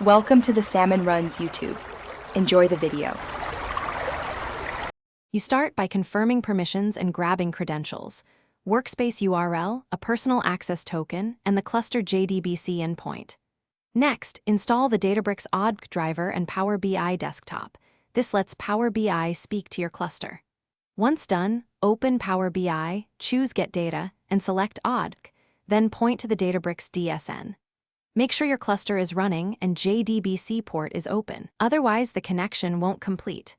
Welcome to the Salmon Runs YouTube. Enjoy the video. You start by confirming permissions and grabbing credentials, workspace URL, a personal access token, and the cluster JDBC endpoint. Next, install the Databricks ODK driver and Power BI desktop. This lets Power BI speak to your cluster. Once done, open Power BI, choose Get Data, and select ODK, then point to the Databricks DSN. Make sure your cluster is running and JDBC port is open, otherwise the connection won't complete.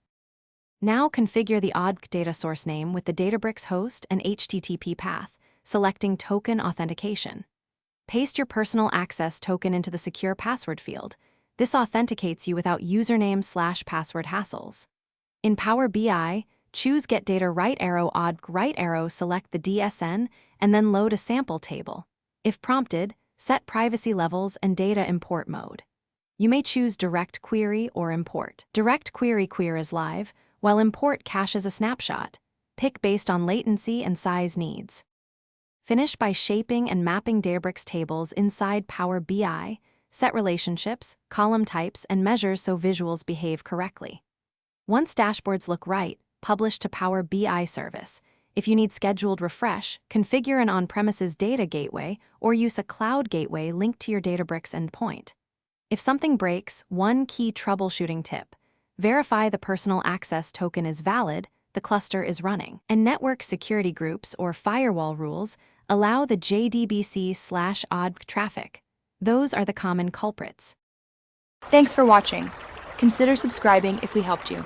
Now configure the ODK data source name with the Databricks host and HTTP path, selecting Token Authentication. Paste your personal access token into the secure password field. This authenticates you without username/password hassles. In Power BI, choose Get Data right arrow ODK right arrow, select the DSN, and then load a sample table. If prompted, set privacy levels and data import mode. You may choose Direct Query or Import. Direct Query is live, while Import caches a snapshot. Pick based on latency and size needs. Finish by shaping and mapping Databricks tables inside Power BI, set relationships, column types, and measures so visuals behave correctly. Once dashboards look right, publish to Power BI service. If you need scheduled refresh, configure an on-premises data gateway or use a cloud gateway linked to your Databricks endpoint. If something breaks, one key troubleshooting tip: verify the personal access token is valid, the cluster is running, and network security groups or firewall rules allow the JDBC/ODK traffic. Those are the common culprits. Thanks for watching. Consider subscribing if we helped you.